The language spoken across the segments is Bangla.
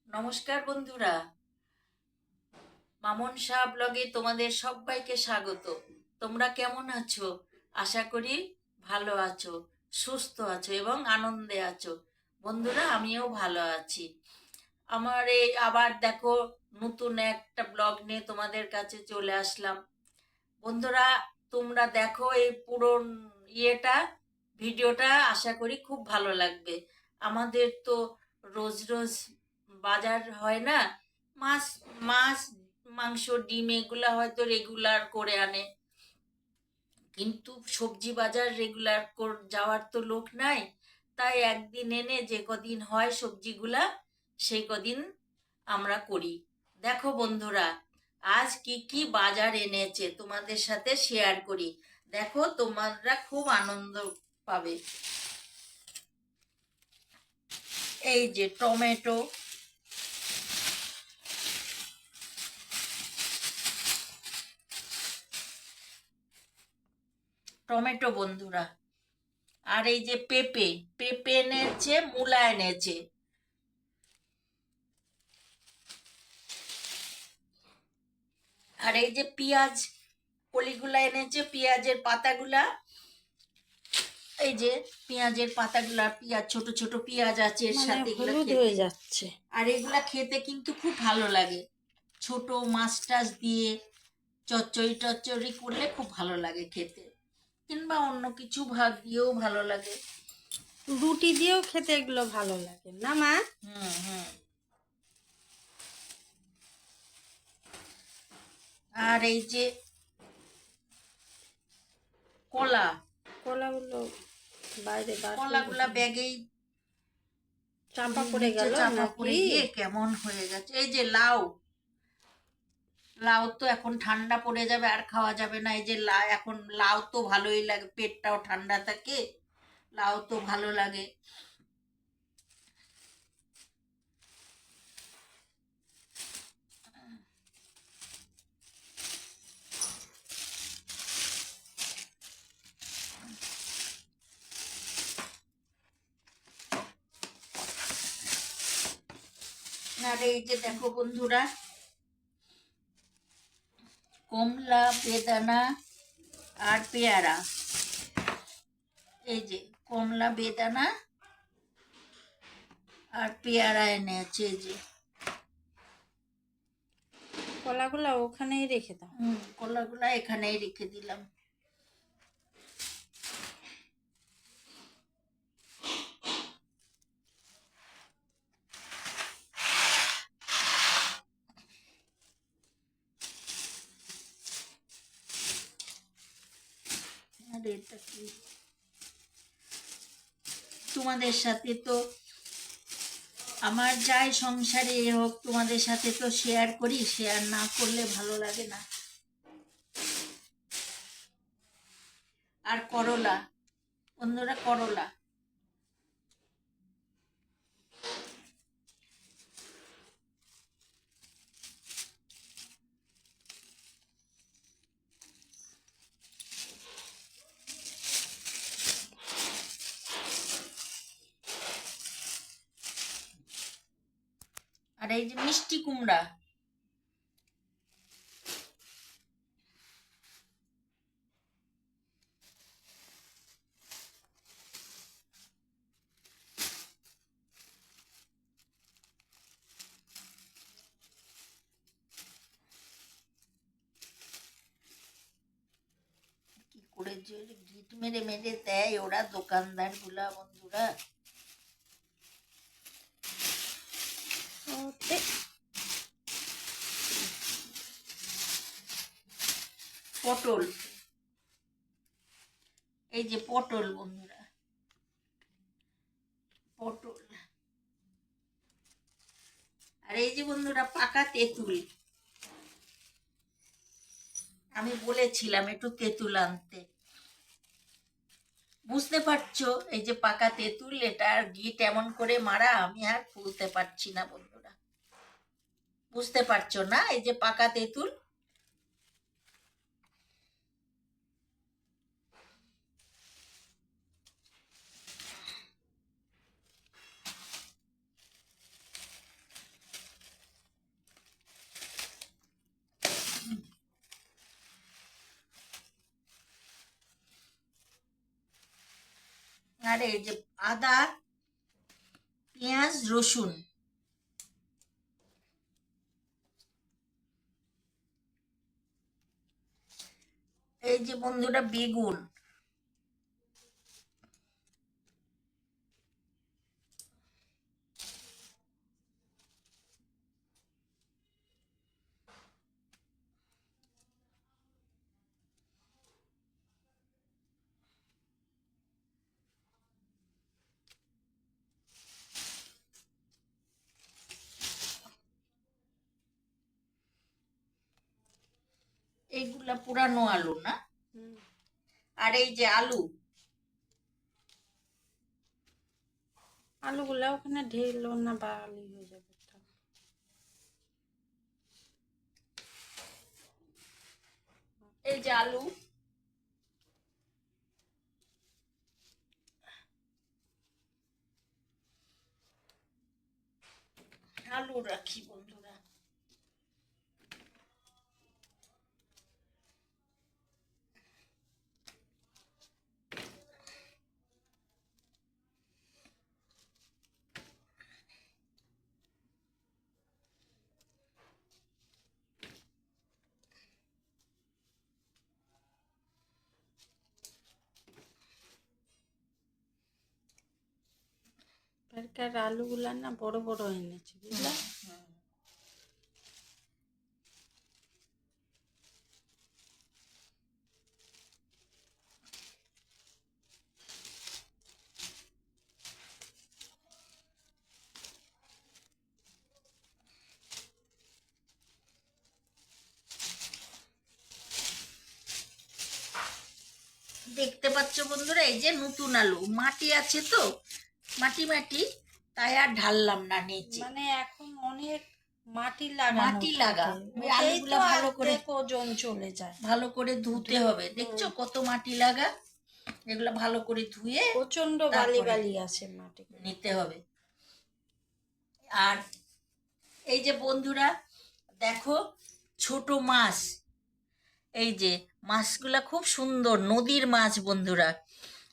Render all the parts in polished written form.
নমস্কার বন্ধুরা, মামন শাহ ব্লগে তোমাদের সবাইকে স্বাগত। তোমরা কেমন আছো? আশা করি ভালো আছো, সুস্থ আছো এবং আনন্দে আছো। বন্ধুরা, আমিও ভালো আছি। আমার এই আবার দেখো, নতুন একটা ব্লগ নিয়ে তোমাদের কাছে চলে আসলাম। বন্ধুরা, তোমরা দেখো এই পুরো ইয়েটা, ভিডিওটা আশা করি খুব ভালো লাগবে। আমাদের তো রোজ রোজ বাজার হয় না। মাছ মাছ মাংস ডিম এগুলা হয়তো রেগুলার করে আনে, কিন্তু সবজি বাজার রেগুলার যাওয়ার তো লোক নাই। তাই একদিন এনে যে কদিন হয় সবজিগুলা, সেই কদিন আমরা করি। দেখো বন্ধুরা, আজ কি কি বাজার এনেছে তোমাদের সাথে শেয়ার করি। দেখো, তোমরা খুব আনন্দ পাবে। এই যে টমেটো, টমেটো বন্ধুরা। আর এই যে পেঁপে, পেঁপে এনেছে, মূলা এনেছে। আর এই যে পেঁয়াজ কলিগুলা এনেছে, পেঁয়াজের পাতাগুলা। এই যে পেঁয়াজের পাতাগুলা, পেঁয়াজ ছোট ছোট পেঁয়াজ আছে এর মানে সাথে, এগুলা হলুদ খেতে, হয়ে যাচ্ছে। আর এগুলা খেতে কিন্তু খুব ভালো লাগে। ছোট মাছ টাছ দিয়ে চচ্চড়ি টচ্চড়ি করলে খুব ভালো লাগে খেতে, কিংবা অন্য কিছু ভাত দিয়েও ভালো লাগে। রুটি দিয়েও খেতে এগুলো ভালো লাগে না মা? হুম হুম। আর এই যে কলা, কলাগুলো বাইরে বার করে কলাগুলা দিলাম। ব্যাগেই চাপা পড়ে নিচে গেল চাপা নাকি? পড়ে গিয়ে কেমন হয়ে গেছে। এই যে লাউ, লাউ তো এখন ঠান্ডা পড়ে যাবে, আর খাওয়া যাবে না। এই যে এখন লাউ তো ভালোই লাগে, পেটটাও ঠান্ডা থাকে, লাউ তো ভালো লাগে। আর এই যে দেখো বন্ধুরা, কমলা, বেদানা আর পেয়ারা। এই যে কমলা, বেদানা আর পেয়ারা এনেছে। এই যে কলাগুলো ওখানেই রেখে দাও। কলাগুলা এখানেই রেখে দিলাম। আর এটা কি, তোমাদের সাথে তো আমার যাই সংসারে হোক, তোমাদের সাথে তো শেয়ার করি, শেয়ার না করলে ভালো লাগে না। আর করলা বন্ধুরা, করলা। আর এই যে মিষ্টি কুমড়া। কি করে যে গিট মেরে মেরে দেয় ওরা, দোকানদার গুলা বন্ধুরা। ওতে পটল, এই যে পটল বন্ধুরা, পটল। আর এই যে বন্ধুরা পাকা তেঁতুল। আমি বলেছিলাম একটু তেঁতুল আনতে। বুঝতে পারছো, এই যে পাকা তেঁতুল, এটার গিট এমন করে মারা, আমি আর খুলতে পারছি না বন্ধুরা। বুঝতে পারছো না, এই যে পাকা তেঁতুল। আর এই যে আদা, পেঁয়াজ, রসুন, এই যে বন্ধুরা বেগুন, এইগুলা পুরানো আলু না, আর এই যে আলু, আলুগুলা ওখানে ঢেলো না, বা আলু হয়ে যাবে একটা। এই যে আলু, আলু রাখি বন্ধুরা। এখানকার আলুগুলা না বড় বড় এনেছে, বুঝলা? দেখতে পাচ্ছ বন্ধুরা, এই যে নতুন আলু, মাটি আছে তো, মাটি মাটি, তাই আর ঢাললাম না নিচে। মানে এখন অনেক মাটি লাগানো মাটি লাগা, থাকে। ওই ওতেই আলুগুলা তো ভালো করে অর্ধেক ওজন চলে যায়। ভালো করে ধুতে হবে। দেখছো কত মাটি লাগা, এগুলো ভালো করে ধুয়ে প্রচন্ড বালি তারপরে বালি আছে মাটি। নিতে হবে। আর এই যে বন্ধুরা দেখো, ছোট মাছ, এই যে মাছগুলা খুব সুন্দর, নদীর মাছ বন্ধুরা।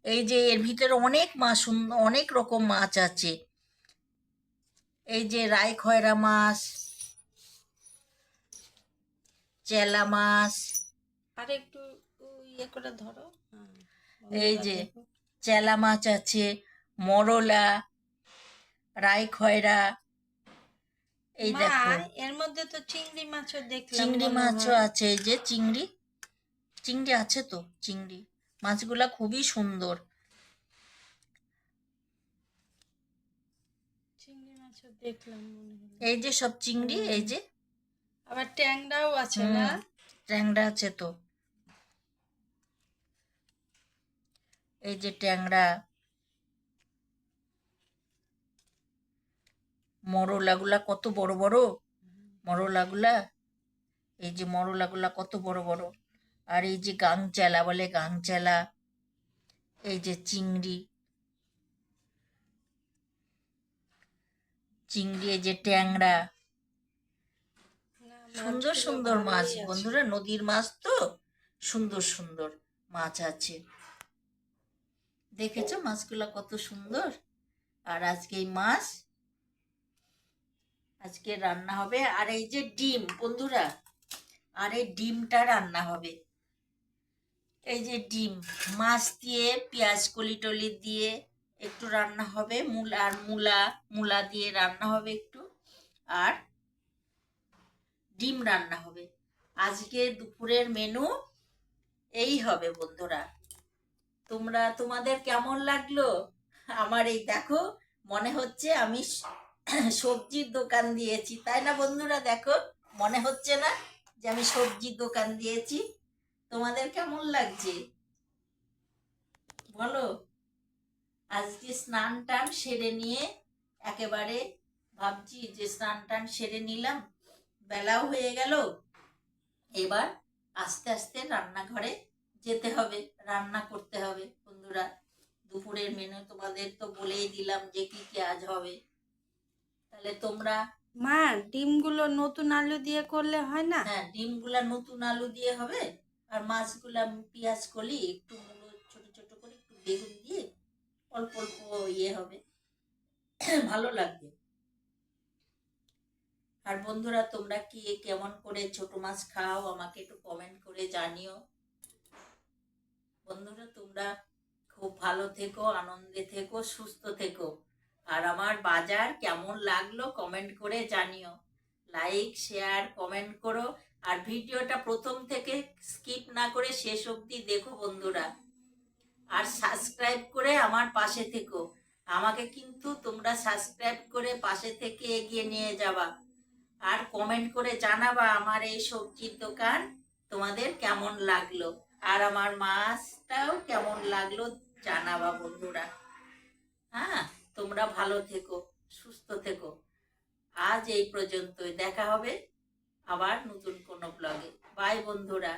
এই যে এর ভিতরে অনেক মাছ, অনেক রকম মাছ আছে। এই যে রাই খয়রা মাছ, চেলা মাছ, আর একটু ইয়ে করে ধরো। এই যে চেলা মাছ আছে, মরলা, রাই খয়রা, এই মা, দেখো এর মধ্যে তো চিংড়ি মাছও দেখলাম চিংড়ি মনে মাছও হয়। আছে। এই যে চিংড়ি, চিংড়ি আছে তো, চিংড়ি মাছগুলা খুবই সুন্দর। চিংড়ি মাছও দেখলাম মনে হলো। এই যে সব চিংড়ি, এই যে আবার ট্যাংরাও আছে না? ট্যাংরা আছে তো, এই যে ট্যাংরা, মরলাগুলা কত বড় বড়, মরলাগুলা, এই যে মরলাগুলা কত বড় বড়। আর এই যে গাংচালা বলে, গাংচালা, এই যে চিংড়ি, চিংড়ি, এই যে ট্যাংরা, না, সুন্দর মাছগুলো সুন্দর মাছ ভালোই আছে। বন্ধুরা, নদীর মাছ তো, সুন্দর সুন্দর মাছ আছে। দেখেছো মাছগুলো কত সুন্দর। আর আজকে এই মাছ আজকে রান্না হবে। আর এই যে ডিম বন্ধুরা, আর এই ডিমটা রান্না হবে। এই যে ডিম মাছ দিয়ে পেঁয়াজ কলি টলি দিয়ে একটু রান্না হবে, মূলা দিয়ে রান্না হবে একটু, আর ডিম রান্না হবে। আজকে দুপুরের মেনু এই হবে বন্ধুরা। তোমাদের কেমন লাগলো আমার এই দেখো, মনে হচ্ছে আমি সবজির দোকান দিয়েছি, তাই না বন্ধুরা? দেখো, মনে হচ্ছে না যে আমি সবজির দোকান দিয়েছি? তোমাদের কেমন লাগছে বলো? আজকে স্নান টান সেরে নিয়ে একেবারে ভাবছি যে স্নান টান সেরে নিলাম, বেলাও হয়ে গেল, এবার আস্তে আস্তে রান্নাঘরে যেতে হবে, রান্না করতে হবে বন্ধুরা। দুপুরের মেনু তোমাদের তো বলেই দিলাম যে কি কি আজ হবে। তাহলে তোমরা, মা, ডিমগুলো নতুন আলু দিয়ে করলে হয় না? হ্যাঁ, ডিমগুলা নতুন আলু দিয়ে হবে, আর মাছগুলা পেঁয়াজ কলি একটু, ছোট ছোট করে একটু বেগুন দিয়ে অল্প অল্প ইয়ে হবে, ভালো লাগবে। আর বন্ধুরা, তোমরা কি কেমন করে ছোট মাছ খাও আমাকে একটু কমেন্ট করে জানিও। বন্ধুরা, তোমরা খুব ভালো থেকো, আনন্দে থেকো, সুস্থ থেকো। আর আমার বাজার কেমন লাগলো কমেন্ট করে জানিও। লাইক, শেয়ার, কমেন্ট করো। আর ভিডিওটা প্রথম থেকে স্কিপ না করে শেষ অবধি দেখো বন্ধুরা। আর সাবস্ক্রাইব করে আমার পাশে থেকো। আমাকে কিন্তু তোমরা সাবস্ক্রাইব করে পাশে থেকে এগিয়ে নিয়ে যাবা। আর কমেন্ট করে জানাবা আমার এই সবজির দোকান তোমাদের কেমন লাগলো, আর আমার মাছটাও কেমন লাগলো জানাবা বন্ধুরা। হ্যাঁ, তোমরা ভালো থেকো, সুস্থ থেকো। আজ এই পর্যন্তই, দেখা হবে আবার নতুন কোনো ব্লগে। বাই বন্ধুরা।